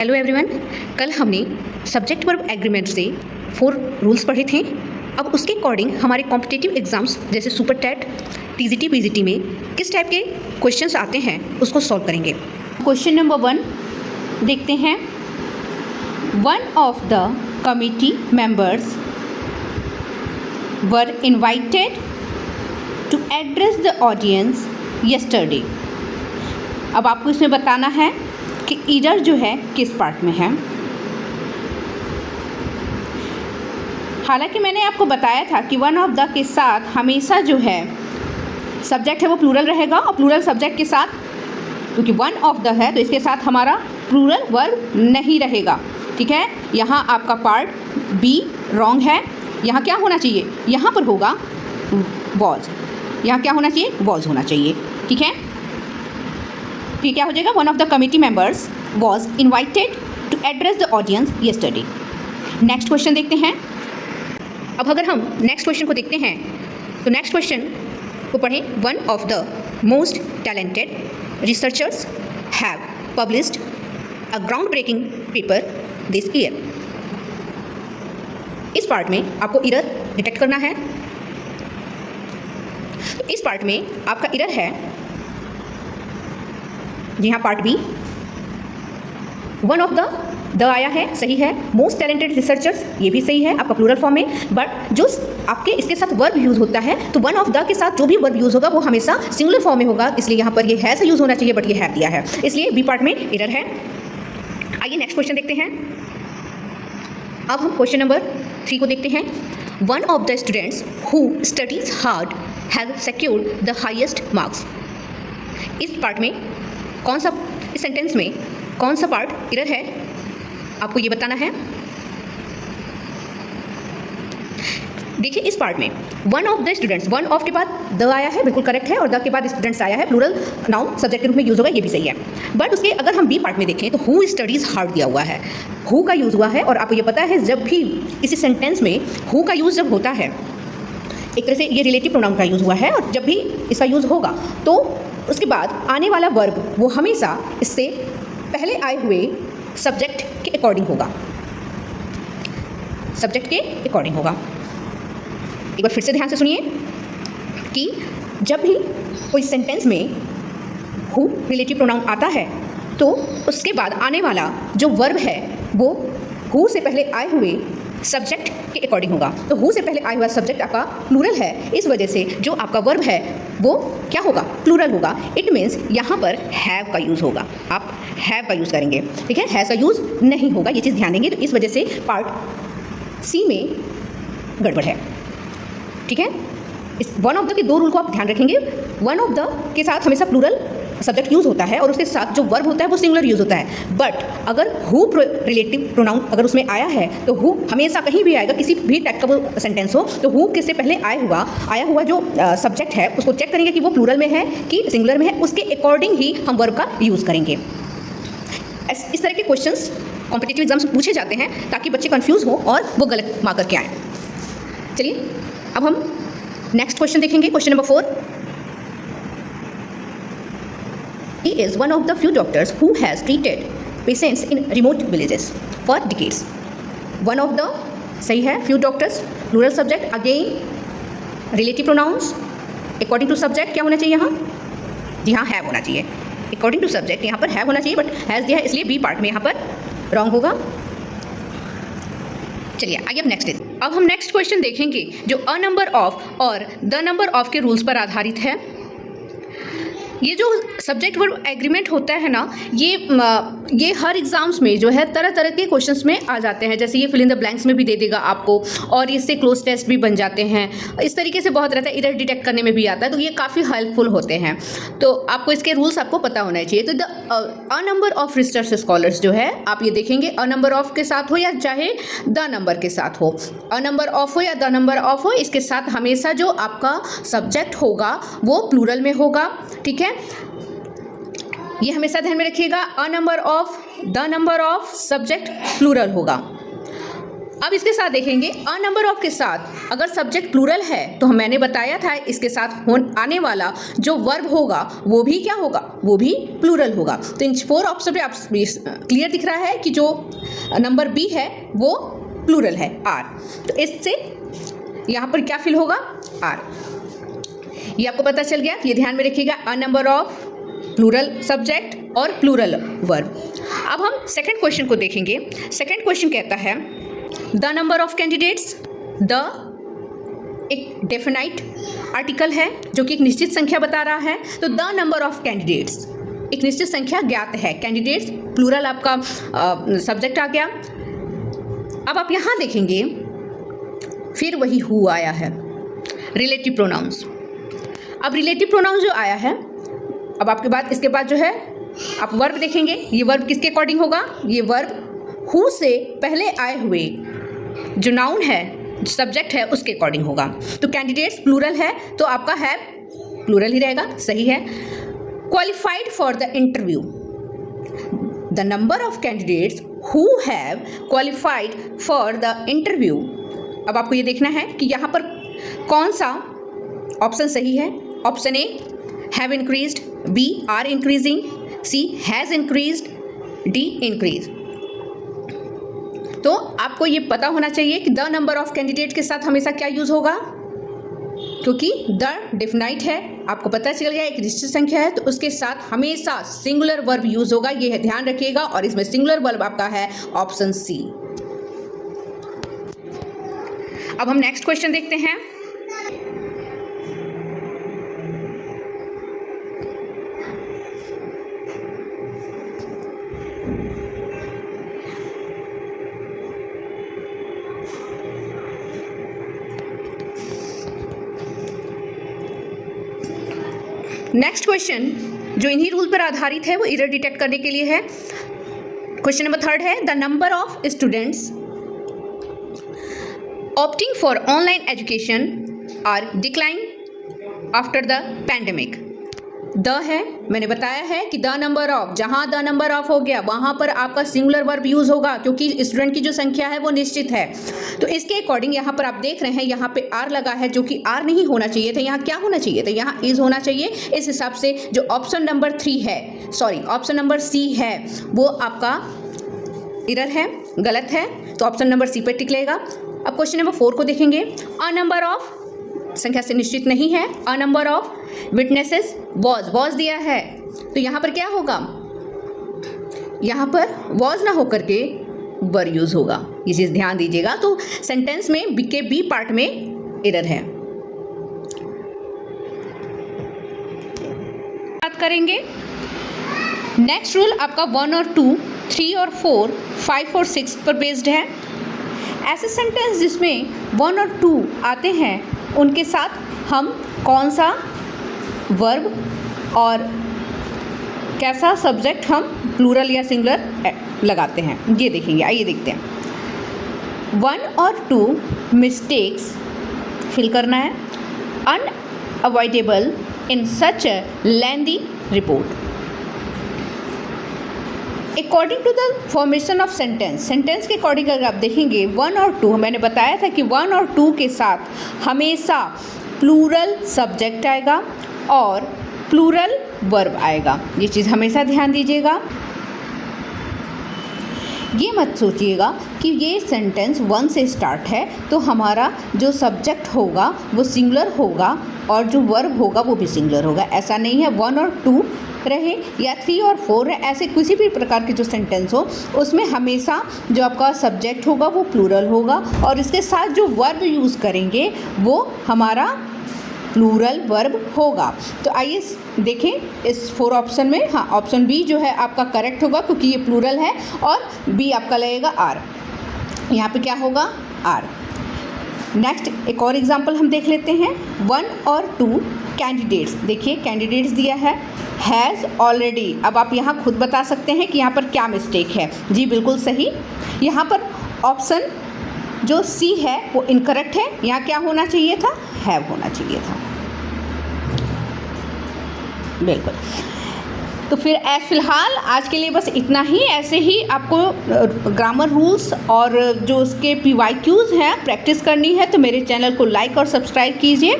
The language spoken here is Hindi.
Hello everyone. कल हमने सब्जेक्ट वर्ब एग्रीमेंट से 4 रूल्स पढ़े थे। अब उसके अकॉर्डिंग हमारे कॉम्पिटिटिव एग्जाम्स जैसे सुपर टेट, टीजीटी, पीजीटी में किस टाइप के क्वेश्चंस आते हैं उसको सॉल्व करेंगे। क्वेश्चन नंबर 1 देखते हैं। One of the committee members were invited to address the audience yesterday. अब आपको इसमें बताना है कि ईडर जो है किस पार्ट में है। हालांकि मैंने आपको बताया था कि वन ऑफ द के साथ हमेशा जो है सब्जेक्ट है वो प्लूरल रहेगा, और प्लूरल सब्जेक्ट के साथ, क्योंकि वन ऑफ द है तो इसके साथ हमारा प्लूरल वर्ब नहीं रहेगा। ठीक है, यहाँ आपका पार्ट बी रॉन्ग है। यहाँ क्या होना चाहिए, यहाँ पर होगा वॉज, यहाँ क्या होना चाहिए, वॉज होना चाहिए। ठीक है, फिर क्या हो जाएगा, one of the committee members was invited to address the audience yesterday. Next question देखते हैं। अब अगर हम नेक्स्ट क्वेश्चन को देखते हैं तो नेक्स्ट क्वेश्चन को पढ़ें। One of the most talented researchers have published a ground breaking paper this year. इस पार्ट में आपको एरर डिटेक्ट करना है। तो इस पार्ट में आपका एरर है, जी हाँ, part B one of the आया है, सही है। मोस्ट टैलेंटेड रिसर्चर्स, ये भी सही है आपका प्लूरल फॉर्म में। बट जो आपके इसके साथ वर्ब यूज़ होता है तो वन ऑफ द के साथ जो भी वर्ब यूज़ होगा वो हमेशा सिंगुलर फॉर्म में होगा, इसलिए यहाँ पर ये है से यूज़ होना चाहिए, बट ये हैव दिया है, इसलिए बी पार्ट में एरर है। आइए नेक्स्ट क्वेश्चन देखते हैं। अब हम क्वेश्चन नंबर 3 को देखते हैं। One of the students who studies hard have secured the highest marks. इस पार्ट में कौन सा, इस सेंटेंस में कौन सा पार्ट एरर है, आपको ये बताना है। देखिए इस पार्ट में one of the students, one of के बाद द आया है, बिल्कुल करेक्ट है, और द के बाद स्टूडेंट्स आया है, प्लूरल नाउन सब्जेक्ट के रूप में यूज़ होगा, ये भी सही है। बट उसके अगर हम बी पार्ट में देखें तो हु स्टडीज हार्ड दिया हुआ है, हु का यूज़ हुआ है। और आपको ये पता है जब भी किसी सेंटेंस में हु का यूज़ जब होता है, एक तरह से ये रिलेटिव प्रोनाउन का यूज़ हुआ है, और जब भी इसका यूज़ होगा तो उसके बाद आने वाला वर्ब वो हमेशा इससे पहले आए हुए सब्जेक्ट के अकॉर्डिंग होगा, सब्जेक्ट के अकॉर्डिंग होगा। एक बार फिर से ध्यान से सुनिए कि जब भी कोई सेंटेंस में हु रिलेटिव प्रोनाउन आता है तो उसके बाद आने वाला जो वर्ब है वो हु से पहले आए हुए सब्जेक्ट के अकॉर्डिंग होगा। तो हु से पहले आया हुआ सब्जेक्ट आपका प्लूरल है, इस वजह से जो आपका वर्ब है वो क्या होगा, प्लूरल होगा। इट मीन्स यहाँ पर हैव का यूज़ होगा, आप हैव का यूज़ करेंगे। ठीक है, हैज़ का यूज़ नहीं होगा, ये चीज़ ध्यान देंगे। तो इस वजह से पार्ट सी में गड़बड़ है। ठीक है, इस वन ऑफ द के 2 रूल को आप ध्यान रखेंगे। वन ऑफ द के साथ हमेशा प्लूरल सब्जेक्ट यूज़ होता है और उसके साथ जो वर्ब होता है वो सिंगुलर यूज़ होता है। बट अगर हु रिलेटिव प्रोनाउन अगर उसमें आया है तो हु हमेशा कहीं भी आएगा, किसी भी टाइप का वो सेंटेंस हो तो हु किससे पहले आया हुआ जो सब्जेक्ट है उसको चेक करेंगे कि वो प्लूरल में है कि सिंगुलर में है, उसके अकॉर्डिंग ही हम वर्ब का यूज़ करेंगे। इस तरह के क्वेश्चंस कॉम्पिटिटिव एग्जाम्स में पूछे जाते हैं ताकि बच्चे कंफ्यूज हो और वो गलत मार्क करके आएँ। चलिए अब हम नेक्स्ट क्वेश्चन देखेंगे। Question number 4। He is one of the few doctors who has treated patients in remote villages for decades. One of the सही है, few doctors, plural subject, again relative pronouns, according to subject क्या होना चाहिए यहाँ, जी हाँ have होना चाहिए। according to subject यहाँ पर have होना चाहिए, बट has दिया है इसलिए बी पार्ट में यहाँ पर wrong होगा। चलिए आइए अब नेक्स्ट अब हम नेक्स्ट क्वेश्चन देखेंगे जो अ नंबर ऑफ और द नंबर ऑफ के रूल्स पर आधारित है। ये जो सब्जेक्ट वर्ब एग्रीमेंट होता है ना, ये हर एग्जाम्स में जो है तरह तरह के क्वेश्चंस में आ जाते हैं। जैसे ये फिल इन द ब्लैंक्स में भी दे देगा आपको, और इससे क्लोज टेस्ट भी बन जाते हैं। इस तरीके से बहुत रहता है, एरर डिटेक्ट करने में भी आता है, तो ये काफ़ी हेल्पफुल होते हैं। तो आपको इसके रूल्स आपको पता होना चाहिए। तो the a number of research scholars जो है आप ये देखेंगे, अ नंबर ऑफ के साथ हो या चाहे द नंबर के साथ हो, अ नंबर ऑफ हो या द नंबर ऑफ हो, इसके साथ हमेशा जो आपका सब्जेक्ट होगा वो प्लूरल में होगा। ठीक है, ये हमेशा ध्यान में रखिएगा। A number of, the number of, subject plural होगा। अब इसके साथ देखेंगे अ नंबर ऑफ के साथ अगर सब्जेक्ट प्लूरल है तो मैंने बताया था इसके साथ आने वाला जो वर्ब होगा वो भी क्या होगा, वो भी प्लूरल होगा। तो इन 4 ऑप्शन पे आप क्लियर दिख रहा है कि जो नंबर बी है वो प्लूरल है आर। तो इससे यहाँ पर क्या फिल होगा, आर। ये आपको पता चल गया। ये ध्यान में रखिएगा, a number of plural subject और प्लूरल वर्ब। अब हम सेकंड क्वेश्चन को देखेंगे। सेकंड क्वेश्चन कहता है the number of candidates. The एक डेफिनाइट आर्टिकल है जो कि एक निश्चित संख्या बता रहा है। तो द नंबर ऑफ कैंडिडेट्स, एक निश्चित संख्या ज्ञात है। कैंडिडेट्स प्लूरल आपका सब्जेक्ट आ गया। अब आप यहाँ देखेंगे फिर वही हु आया है, रिलेटिव प्रोनाउंस। अब रिलेटिव प्रोनाउंस जो आया है, अब आपके बाद इसके बाद जो है आप वर्ब देखेंगे। ये वर्ब किसके अकॉर्डिंग होगा, ये वर्ब हु से पहले आए हुए जो नाउन है, सब्जेक्ट है, उसके अकॉर्डिंग होगा। तो कैंडिडेट्स प्लूरल है तो आपका है प्लूरल ही रहेगा, सही है। Qualified for the interview, the number of candidates who have qualified for the interview. अब आपको ये देखना है कि यहाँ पर कौन सा ऑप्शन सही है। Option A have increased, B are increasing, C has increased, D increase. तो आपको ये पता होना चाहिए कि द नंबर ऑफ कैंडिडेट के साथ हमेशा क्या यूज़ होगा, क्योंकि द डेफिनाइट है, आपको पता चल गया एक निश्चित संख्या है, तो उसके साथ हमेशा सिंगुलर वर्ब यूज़ होगा, ये ध्यान रखिएगा। और इसमें सिंगुलर वर्ब आपका है ऑप्शन सी। अब हम नेक्स्ट क्वेश्चन देखते हैं। नेक्स्ट क्वेश्चन जो इन्हीं रूल पर आधारित है वो एरर डिटेक्ट करने के लिए है। क्वेश्चन नंबर 3 है the number of students opting for online education are decline after the pandemic. The है, मैंने बताया है कि द नंबर ऑफ, जहाँ द नंबर ऑफ हो गया वहाँ पर आपका सिंगुलर वर्ब यूज़ होगा, क्योंकि स्टूडेंट की जो संख्या है वो निश्चित है। तो इसके अकॉर्डिंग यहाँ पर आप देख रहे हैं यहाँ पे आर लगा है, जो कि आर नहीं होना चाहिए था। यहाँ क्या होना चाहिए था, यहाँ इज होना चाहिए। इस हिसाब से जो ऑप्शन नंबर 3 है, सॉरी ऑप्शन नंबर सी है, वो आपका एरर है, गलत है। तो ऑप्शन नंबर सी पर टिक लेगा। अब क्वेश्चन नंबर 4 को देखेंगे। अ नंबर ऑफ संख्या से निश्चित नहीं है। अ नंबर ऑफ विटनेसेस वॉज दिया है, तो यहाँ पर क्या होगा, यहाँ पर वॉज ना होकर के वर यूज होगा। ये चीज़ ध्यान दीजिएगा। तो सेंटेंस में बी के बी पार्ट में एरर है। बात करेंगे नेक्स्ट रूल आपका 1 और 2, 3 और 4, 5 और 6 पर बेस्ड है। ऐसे सेंटेंस जिसमें 1 और 2 आते हैं उनके साथ हम कौन सा वर्ब और कैसा सब्जेक्ट हम प्लूरल या सिंगुलर लगाते हैं, ये देखेंगे। आइए देखते हैं। 1 और 2 मिस्टेक्स फिल करना है। Unavoidable in such a lengthy report. According to the formation of sentence, sentence के अकॉर्डिंग अगर आप देखेंगे 1 और 2, मैंने बताया था कि 1 और 2 के साथ हमेशा प्लूरल सब्जेक्ट आएगा और प्लूरल वर्ब आएगा। ये चीज़ हमेशा ध्यान दीजिएगा। ये मत सोचिएगा कि ये सेंटेंस 1 से स्टार्ट है तो हमारा जो सब्जेक्ट होगा वो सिंगुलर होगा और जो वर्ब होगा वो भी सिंगुलर होगा। ऐसा नहीं है। 1 और 2 रहे या 3 और 4 रहे, ऐसे किसी भी प्रकार के जो सेंटेंस हो उसमें हमेशा जो आपका सब्जेक्ट होगा वो प्लूरल होगा और इसके साथ जो वर्ब यूज़ करेंगे वो हमारा प्लूरल वर्ब होगा। तो आइए देखें इस 4 ऑप्शन में। हाँ, ऑप्शन बी जो है आपका करेक्ट होगा क्योंकि ये प्लूरल है और बी आपका लगेगा आर। यहाँ पे क्या होगा, आर। नेक्स्ट एक और एग्जांपल हम देख लेते हैं। 1 और 2 कैंडिडेट्स, देखिए कैंडिडेट्स दिया है, हैज़ ऑलरेडी। अब आप यहाँ खुद बता सकते हैं कि यहाँ पर क्या मिस्टेक है। जी बिल्कुल सही। यहाँ पर ऑप्शन जो सी है वो इनकरेक्ट है। यहाँ क्या होना चाहिए था, हैव होना चाहिए था। बिल्कुल। तो फिर फ़िलहाल आज के लिए बस इतना ही। ऐसे ही आपको ग्रामर रूल्स और जो उसके PYQs हैं प्रैक्टिस करनी है तो मेरे चैनल को लाइक और सब्सक्राइब कीजिए।